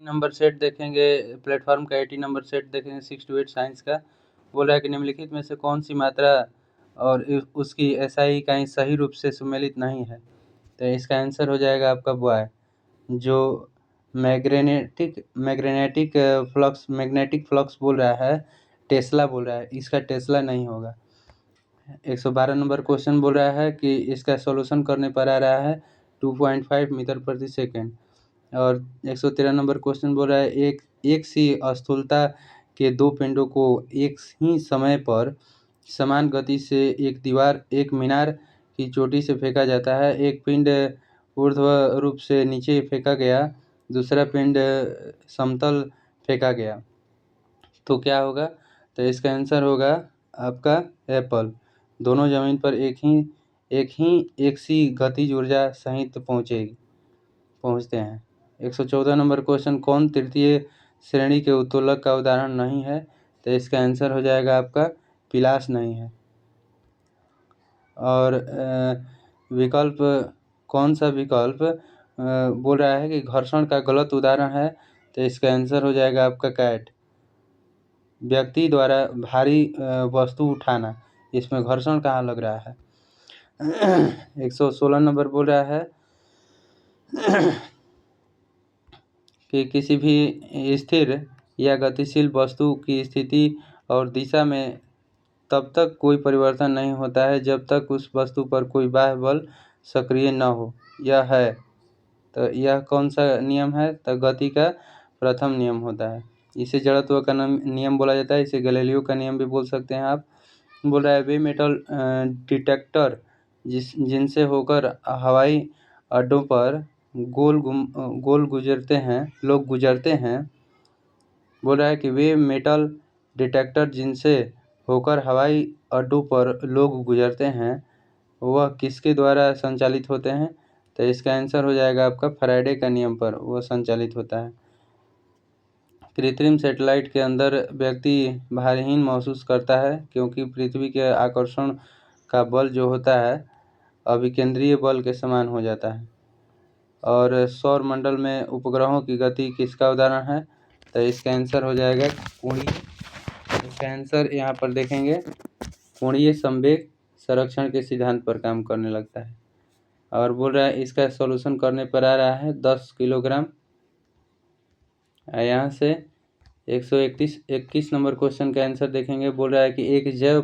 Number set देखेंगे, platform का 80 number set देखेंगे 6 to 8 साइंस का। बोल रहा है कि निम्नलिखित में से कौन सी मात्रा और उसकी एसआई इकाई सही रूप से सुमेलित नहीं है। तो इसका आंसर हो जाएगा आपका बॉय, जो मैग्नेटिक फ्लक्स बोल रहा है, टेस्ला बोल रहा है, इसका टेस्ला नहीं होगा। 112 नंबर क्वेश्चन बोल रहा है कि इसका सॉल्यूशन करने पर आ रहा है 2.5 मीटर प्रति सेकेंड। और 113 नंबर क्वेश्चन बोल रहा है एक सी स्थूलता के दो पिंडों को एक ही समय पर समान गति से एक मीनार की चोटी से फेंका जाता है। एक पिंड ऊर्ध्व रूप से नीचे फेंका गया, दूसरा पिंड समतल फेंका गया, तो क्या होगा। तो इसका आंसर होगा आपका एप्पल। दोनों जमीन पर एक सी गतिज ऊर्जा सहित पहुँचते हैं। 114 नंबर क्वेश्चन, कौन तृतीय श्रेणी के उत्तोलक का उदाहरण नहीं है। तो इसका आंसर हो जाएगा आपका पिलास नहीं है। और विकल्प, कौन सा विकल्प बोल रहा है कि घर्षण का गलत उदाहरण है। तो इसका आंसर हो जाएगा आपका कैट। व्यक्ति द्वारा भारी वस्तु उठाना, इसमें घर्षण कहाँ लग रहा है। 116 नंबर बोल रहा है कि किसी भी स्थिर या गतिशील वस्तु की स्थिति और दिशा में तब तक कोई परिवर्तन नहीं होता है जब तक उस वस्तु पर कोई बाह्य बल सक्रिय न हो। यह है, तो यह कौन सा नियम है। तो गति का प्रथम नियम होता है। इसे जड़त्व का नियम बोला जाता है, इसे गैलीलियो का नियम भी बोल सकते हैं आप। बोल रहा है वे मेटल डिटेक्टर जिनसे होकर हवाई अड्डों पर गोल गुजरते हैं। बोल रहा है कि वे मेटल डिटेक्टर जिनसे होकर हवाई अड्डों पर लोग गुजरते हैं, वह किसके द्वारा संचालित होते हैं। तो इसका आंसर हो जाएगा आपका फैराडे का नियम पर वह संचालित होता है। कृत्रिम सैटेलाइट के अंदर व्यक्ति भारहीन महसूस करता है क्योंकि पृथ्वी के आकर्षण का बल जो होता है अभिकेंद्रीय बल के समान हो जाता है। और सौर मंडल में उपग्रहों की गति किसका उदाहरण है। तो इसका आंसर हो जाएगा कोणीय। इसका आंसर यहाँ पर देखेंगे, कोणीय संवेग संरक्षण के सिद्धांत पर काम करने लगता है। और बोल रहा है इसका सॉल्यूशन करने पर आ रहा है 10 किलोग्राम। यहाँ से 121 नंबर क्वेश्चन का आंसर देखेंगे। बोल रहा है कि एक जैव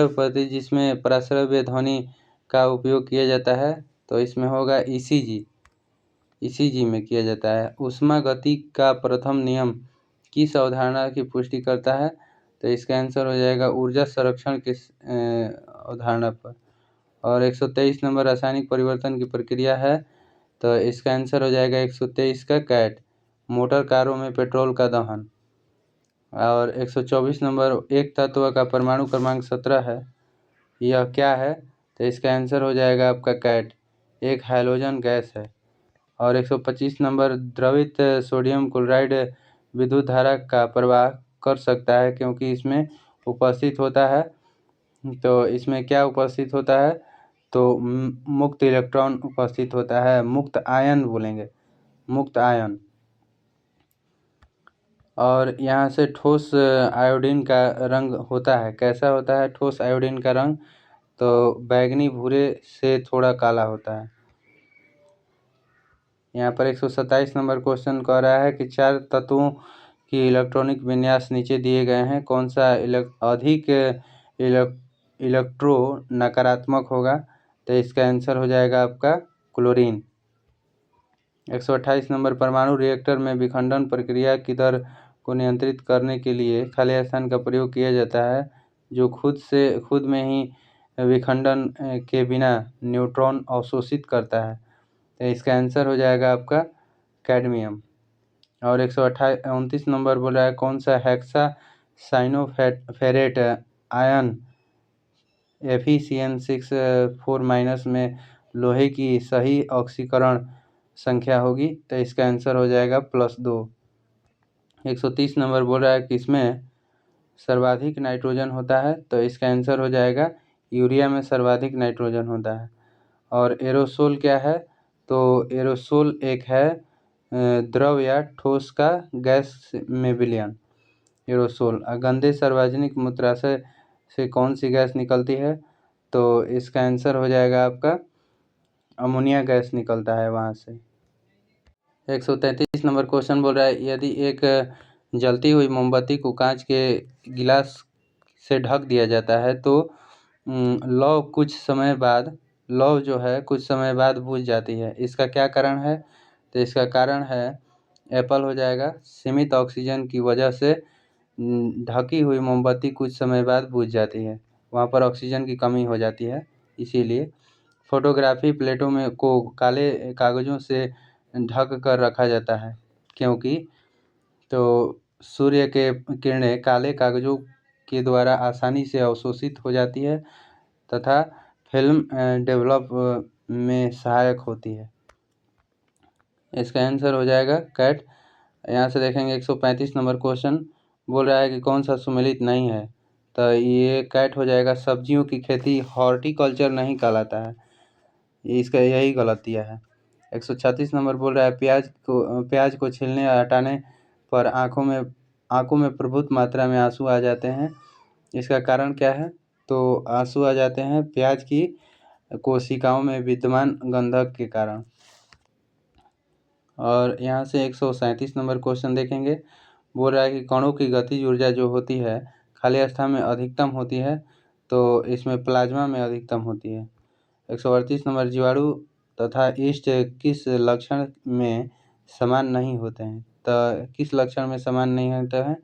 पद्धति जिसमें प्राश्रव्य ध्वनि का उपयोग किया जाता है, तो इसमें होगा ईसीजी में किया जाता है। ऊष्मा गति का प्रथम नियम किस अवधारणा की पुष्टि करता है। तो इसका आंसर हो जाएगा ऊर्जा संरक्षण की अवधारणा पर। और 123 नंबर रासायनिक परिवर्तन की प्रक्रिया है। तो इसका आंसर हो जाएगा 123 का कैट, मोटर कारों में पेट्रोल का दहन। और 124 नंबर, एक तत्व का परमाणु क्रमांक 17 है, यह क्या है। तो इसका आंसर हो जाएगा आपका कैट, एक हाइड्रोजन गैस है। और 125 नंबर, द्रवित सोडियम क्लोराइड विद्युत धारा का प्रवाह कर सकता है क्योंकि इसमें उपस्थित होता है। तो इसमें क्या उपस्थित होता है, तो मुक्त इलेक्ट्रॉन उपस्थित होता है, मुक्त आयन बोलेंगे, मुक्त आयन। और यहाँ से ठोस आयोडीन का रंग होता है, कैसा होता है ठोस आयोडीन का रंग, तो बैंगनी भूरे से थोड़ा काला होता है। यहाँ पर 127 नंबर क्वेश्चन कह रहा है कि चार तत्वों की इलेक्ट्रॉनिक विन्यास नीचे दिए गए हैं, कौन सा अधिक इलेक्ट्रो नकारात्मक होगा। तो इसका आंसर हो जाएगा आपका क्लोरीन। 128 नंबर, परमाणु रिएक्टर में विखंडन प्रक्रिया की दर को नियंत्रित करने के लिए खाली स्थान का प्रयोग किया जाता है जो खुद में ही विखंडन के बिना न्यूट्रॉन अवशोषित करता है। तो इसका आंसर हो जाएगा आपका कैडमियम। और 129 नंबर बोल रहा है कौन सा हेक्सा साइनोफेरेट आयन Fe6 4- में लोहे की सही ऑक्सीकरण संख्या होगी। तो इसका आंसर हो जाएगा +2। 130 नंबर बोल रहा है कि इसमें सर्वाधिक नाइट्रोजन होता है। तो इसका आंसर हो जाएगा यूरिया में सर्वाधिक नाइट्रोजन होता है। और एरोसोल क्या है, तो एरोसोल एक है द्रव या ठोस का गैस में विलयन, एरोसोल। गंदे सार्वजनिक मूत्राशय से कौन सी गैस निकलती है? तो इसका आंसर हो जाएगा आपका अमोनिया गैस निकलता है वहाँ से। 133 नंबर क्वेश्चन बोल रहा है, यदि एक जलती हुई मोमबत्ती को कांच के गिलास से ढक दिया जाता है तो लौ जो है कुछ समय बाद बुझ जाती है, इसका क्या कारण है? तो इसका कारण है एप्पल हो जाएगा। सीमित ऑक्सीजन की वजह से ढकी हुई मोमबत्ती कुछ समय बाद बुझ जाती है, वहाँ पर ऑक्सीजन की कमी हो जाती है इसीलिए। फोटोग्राफी प्लेटों में को काले कागज़ों से ढक कर रखा जाता है क्योंकि तो सूर्य के किरणें काले कागज़ों के द्वारा आसानी से अवशोषित हो जाती है तथा फिल्म डेवलप में सहायक होती है। इसका आंसर हो जाएगा कैट। यहाँ से देखेंगे 135 नंबर क्वेश्चन बोल रहा है कि कौन सा सुमेलित नहीं है? तो ये कैट हो जाएगा। सब्जियों की खेती हॉर्टिकल्चर नहीं कहलाता है, इसका यही गलतियाँ है। 136 नंबर बोल रहा है प्याज को छीलने या हटाने पर आँखों में प्रभुत मात्रा में आंसू आ जाते हैं, इसका कारण क्या है? तो आंसू आ जाते हैं प्याज की कोशिकाओं में विद्यमान गंधक के कारण। और यहाँ से 137 नंबर क्वेश्चन देखेंगे, बोल रहा है कि कणों की गतिज ऊर्जा जो होती है खाली अवस्था में अधिकतम होती है, तो इसमें प्लाज्मा में अधिकतम होती है। 138 नंबर जीवाणु तथा ईस्ट किस लक्षण में समान नहीं होते हैं? तो किस लक्षण में समान नहीं होते हैं?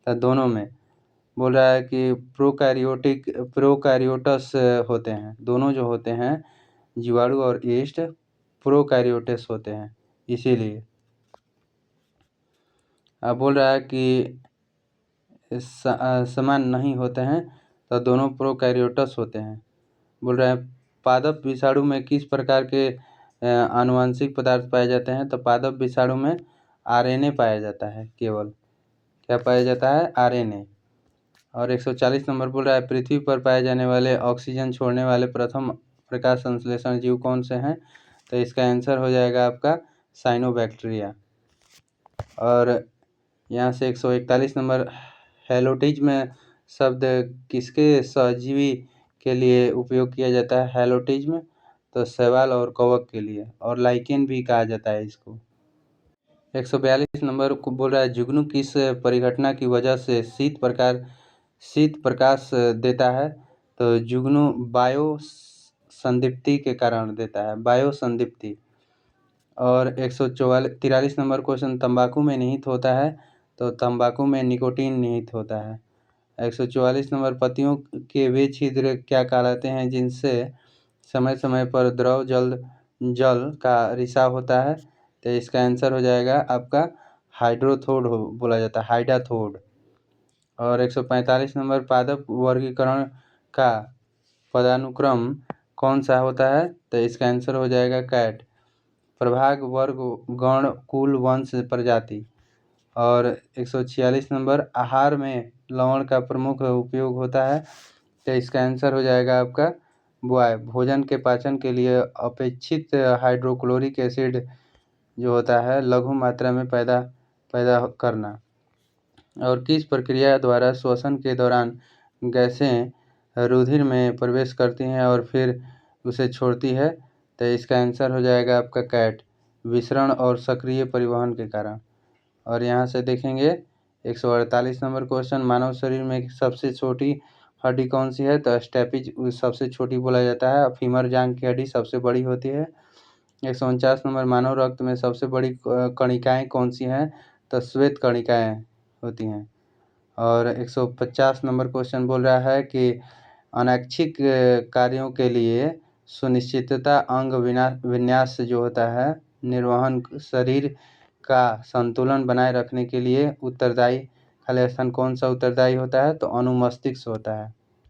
तो दोनों में। बोल रहा है कि प्रोकैरियोटस होते हैं, दोनों जो होते हैं जीवाणु और ईस्ट प्रोकैरियोटस होते हैं इसीलिए। अब बोल रहा है कि समान नहीं होते हैं तो दोनों प्रोकैरियोटस होते हैं। बोल रहा है पादप विषाणु में किस प्रकार के आनुवंशिक पदार्थ पाए जाते हैं? तो पादप विषाणु में आरएनए पाया जाता है, केवल क्या पाया जाता है? आरएनए। और 140 नंबर बोल रहा है पृथ्वी पर पाए जाने वाले ऑक्सीजन छोड़ने वाले प्रथम प्रकाश संश्लेषण जीव कौन से हैं? तो इसका आंसर हो जाएगा आपका साइनोबैक्टीरिया। और यहाँ से 141 नंबर हैलोटिज्म शब्द किसके सहजीवी के लिए उपयोग किया जाता है? हैलोटिज्म तो शैवाल और कवक के लिए, और लाइकेन भी कहा जाता है इसको। 142 नंबर को बोल रहा है जुगनू किस परिघटना की वजह से शीत प्रकाश देता है? तो जुगनू बायो संदीप्ति के कारण देता है, बायो संदीप्ति। और 143 नंबर क्वेश्चन तंबाकू में निहित होता है, तो तंबाकू में निकोटीन निहित होता है। 144 नंबर पत्तियों के वे छिद्र क्या कहलाते हैं जिनसे समय समय पर द्रव जल का रिसाव होता है? तो इसका आंसर हो जाएगा आपका हाइड्रोथोड बोला जाता है, हाइडाथोड। और 145 नंबर पादप वर्गीकरण का पदानुक्रम कौन सा होता है? तो इसका आंसर हो जाएगा कैट, प्रभाग वर्ग गण कुल वंश प्रजाति। और 146 नंबर आहार में लवण का प्रमुख उपयोग होता है, तो इसका आंसर हो जाएगा आपका बॉय, भोजन के पाचन के लिए अपेक्षित हाइड्रोक्लोरिक एसिड जो होता है लघु मात्रा में पैदा करना। और किस प्रक्रिया द्वारा श्वसन के दौरान गैसें रुधिर में प्रवेश करती हैं और फिर उसे छोड़ती है? तो इसका आंसर हो जाएगा आपका कैट, विसरण और सक्रिय परिवहन के कारण। और यहाँ से देखेंगे 148 नंबर क्वेश्चन, मानव शरीर में सबसे छोटी हड्डी कौन सी है? तो स्टेपिज सबसे छोटी बोला जाता है, फीमर जांघ की हड्डी सबसे बड़ी होती है। 149 नंबर, मानव रक्त में सबसे बड़ी कणिकाएँ कौन सी हैं? तो श्वेत कणिकाएँ होती हैं। और 150 नंबर क्वेश्चन बोल रहा है कि अनैच्छिक कार्यों के लिए सुनिश्चितता अंग विन्यास जो होता है निर्वहन शरीर का संतुलन बनाए रखने के लिए उत्तरदायी खाली स्थान कौन सा उत्तरदायी होता है? तो अनुमस्तिष्क होता है।